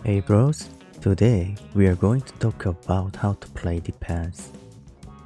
Hey bros, today we are going to talk about how to play defense.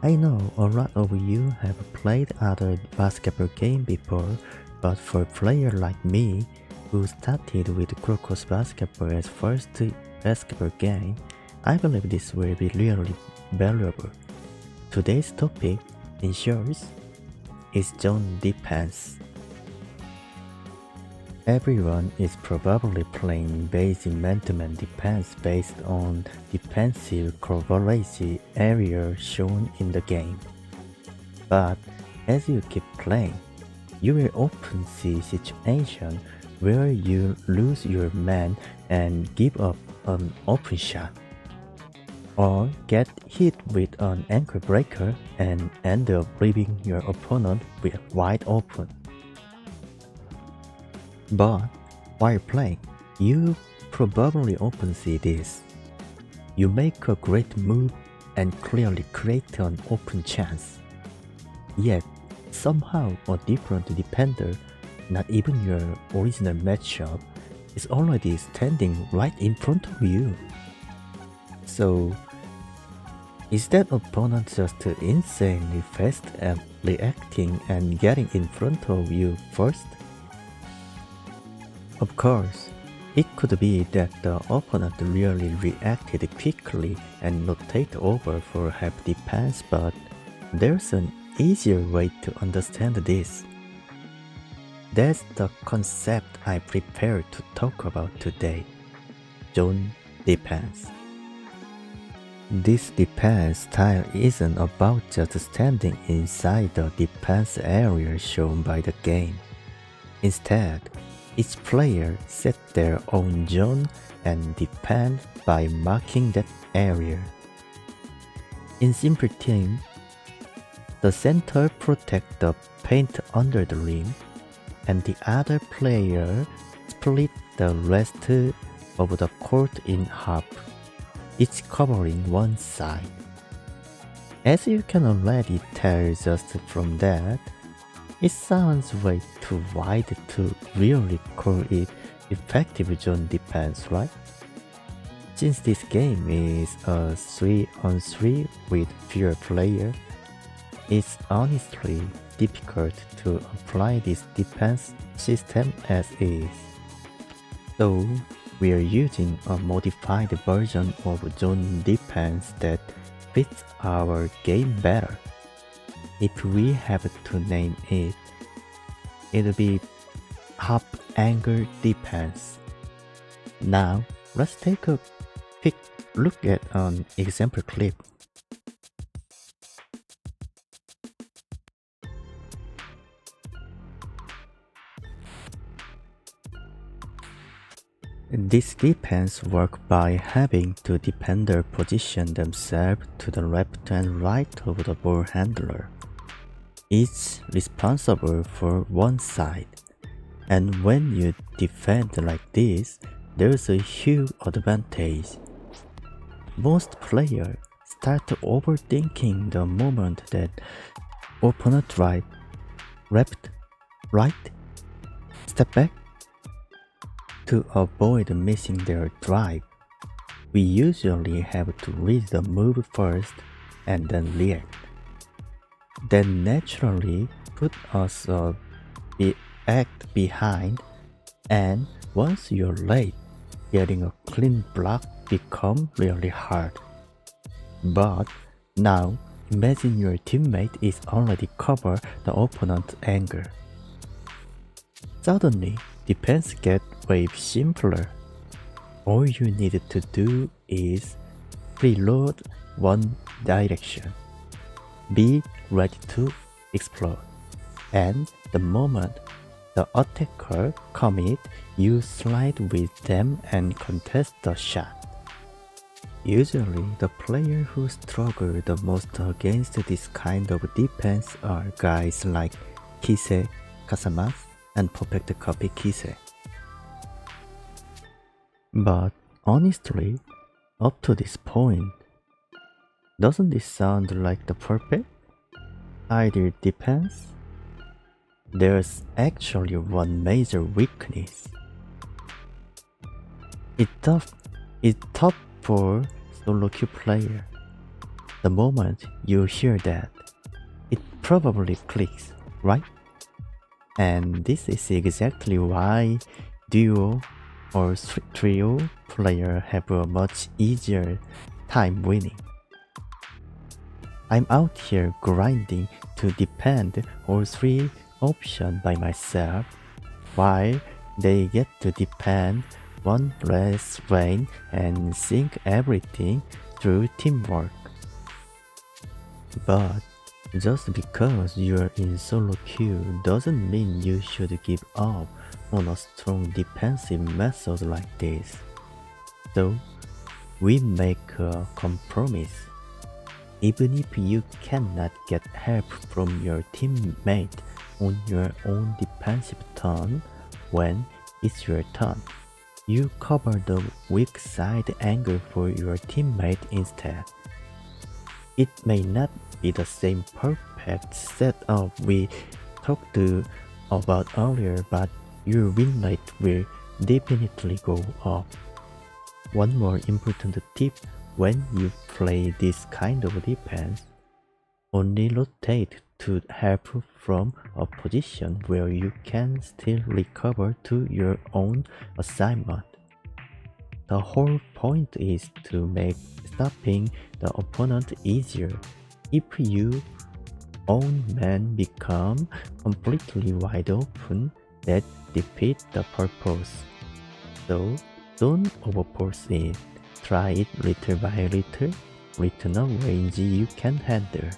I know a lot of you have played other basketball game before, but for a player like me, who started with Kuroko's basketball as first basketball game, I believe this will be really valuable. Today's topic, in short, is zone defense. Everyone is probably playing basic man-to-man defense based on defensive coverage area shown in the game. But as you keep playing, you will often see situations where you lose your man and give up an open shot, or get hit with an ankle breaker and end up leaving your opponent wide open. But while playing, you probably often see this. You make a great move and clearly create an open chance. Yet, somehow a different defender, not even your original matchup, is already standing right in front of you. So, is that opponent just insanely fast at reacting and getting in front of you first? Of course, it could be that the opponent really reacted quickly and rotated over for help defense, but there's an easier way to understand this. That's the concept I prepared to talk about today: zone defense. This defense style isn't about just standing inside the defense area shown by the game. Instead, each player set their own zone and defend by marking that area. In simple terms, the center protects the paint under the rim, and the other player split the rest of the court in half, each covering one side. As you can already tell just from that, it sounds way too wide to really call it effective zone defense, right? Since this game is a 3-on-3 with fewer players, it's honestly difficult to apply this defense system as is. So, we are using a modified version of zone defense that fits our game better. If we have to name it, it'll be half angle defense. Now, let's take a quick look at an example clip. This defense works by having the defender position themselves to the left and right of the ball handler, each responsible for one side. And when you defend like this, there's a huge advantage. Most players start overthinking the moment that opponent right, left, right, step back. To avoid missing their drive, we usually have to read the move first and then react. That naturally put us act behind, and once you're late, getting a clean block becomes really hard. But now imagine your teammate is already covered the opponent's angle. Suddenly, defense gets way simpler. All you need to do is preload one direction, be ready to explode, and the moment the attacker commits, you slide with them and contest the shot. Usually, the players who struggle the most against this kind of defense are guys like Kise, Kasamas, and Perfect Copy Kise. But honestly, up to this point, doesn't this sound like the perfect ideal defense? There's actually one major weakness. It is tough for solo queue player. The moment you hear that, it probably clicks, right? And this is exactly why duo or trio player have a much easier time winning. I'm out here grinding to depend all three options by myself, while they get to depend one less vein and sync everything through teamwork. But just because you're in solo queue doesn't mean you should give up on a strong defensive method like this. So, we make a compromise. Even if you cannot get help from your teammate on your own defensive turn, when it's your turn, you cover the weak side angle for your teammate instead. It may not be the same perfect setup we talked about earlier, but your win rate will definitely go up. One more important tip when you play this kind of defense, only rotate to help from a position where you can still recover to your own assignment. The whole point is to make stopping the opponent easier. If your own man become completely wide open, that defeats the purpose. So don't overforce it. Try it little by little, within a range you can handle.